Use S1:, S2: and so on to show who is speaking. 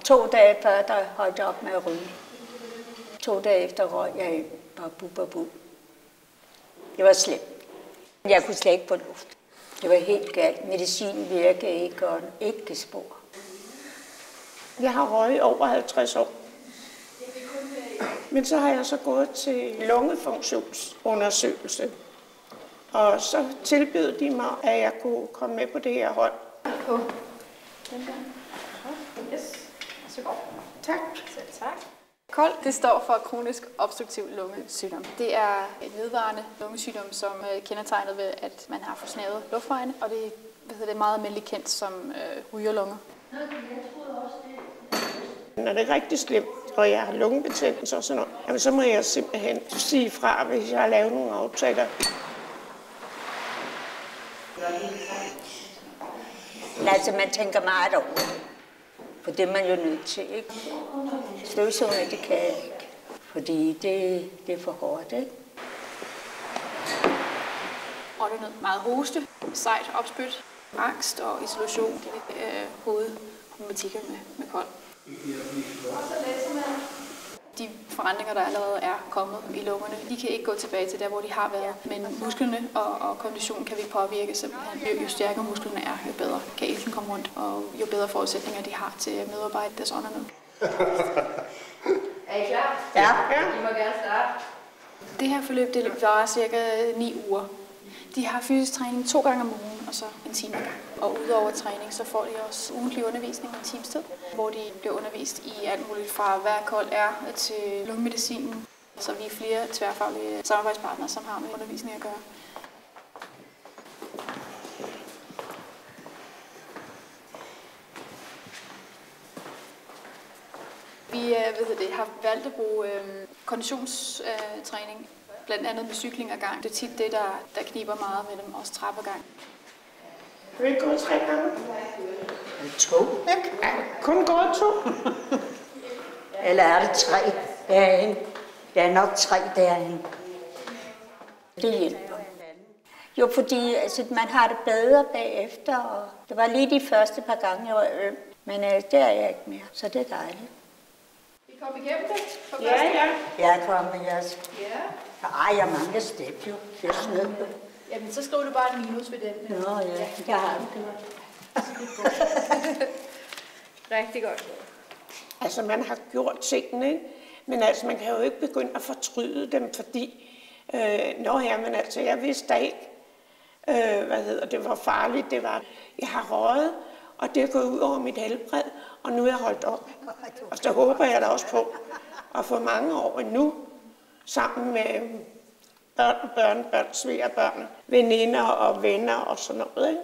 S1: 2 dage før, der holdt jeg op med at ryge. 2 dage efter røg jeg bare babu. Det var slemt. Jeg kunne slet ikke få luft. Det var helt galt. Medicin virkede ikke, og ikke spor.
S2: Jeg har røget i over 50 år. Men så har jeg så gået til lungefunktionsundersøgelse. Og så tilbød de mig, at jeg kunne komme med på det her hold.
S3: På den der. Yes. Så godt.
S2: Tak.
S3: Selv tak. KOL, det står for kronisk obstruktiv lungesygdom. Det er et vedvarende lungesygdom, som er kendetegnet ved, at man har forsnavet luftvejene, og det er meget almindeligt kendt som rygerlunger.
S2: Når det er rigtig slemt, og jeg har lungebetændelse og sådan noget, jamen, så må jeg simpelthen sige fra, hvis jeg har lavet nogle aftaler.
S1: Altså, man tænker meget over det. For det er man jo nødt til, ikke? Støvsugerne, det kan jeg ikke. Fordi det er for hårdt, ikke?
S3: Åndenød, meget hoste, sejt opspyt, angst og isolation. Det er hovedproblematikker med KOL. De forandringer, der allerede er kommet i lungerne, de kan ikke gå tilbage til der, hvor de har været. Men musklerne og konditionen kan vi påvirke simpelthen. Jo stærkere musklerne er, jo bedre kan ilten komme rundt, og jo bedre forudsætninger de har til at medarbejde deres åndenød.
S4: Er I klar?
S1: Ja.
S4: I må gerne starte.
S3: Det her forløb det varer cirka 9 uger. De har fysisk træning 2 gange om ugen, og så en time ad gang. Og udover træning, så får de også ugentlig undervisning en times tid, hvor de bliver undervist i alt muligt fra, hvad KOL er, til lungemedicinen. Så vi er flere tværfaglige samarbejdspartnere, som har med undervisning at gøre. Vi har valgt at bruge konditionstræning, blandt andet med cykling og gang. Det er tit det, der kniber meget med dem, også trappegang.
S2: Har vi ikke gået 3 gange?
S1: 2.
S2: Ja, kun gået 2.
S1: Eller er det 3 derinde? Det er nok 3 derinde. Det hjælper. Jo, fordi altså, man har det bedre bagefter. Og det var lige de første par gange, jeg var øm. Men det er jeg ikke mere, så det er dejligt.
S3: Vi kom igennem det på
S2: Ja, ja.
S1: Jeg kommer, jeg...
S3: Ja.
S1: Ej, jeg mangler step jo. Det er snød jo.
S3: Jamen, så skriver du bare en minus ved den.
S1: Nå ja, jeg har det godt.
S3: Rigtig godt.
S2: Altså, man har gjort tingene, ikke? Men altså, man kan jo ikke begynde at fortryde dem, fordi... men altså, jeg vidste da ikke, det var farligt. Det var, jeg har røget, og det er gået ud over mit helbred, og nu er jeg holdt op. Og så håber jeg da også på at få mange år endnu, sammen med børn, svigerbørn, veninder og venner og sådan noget, ikke?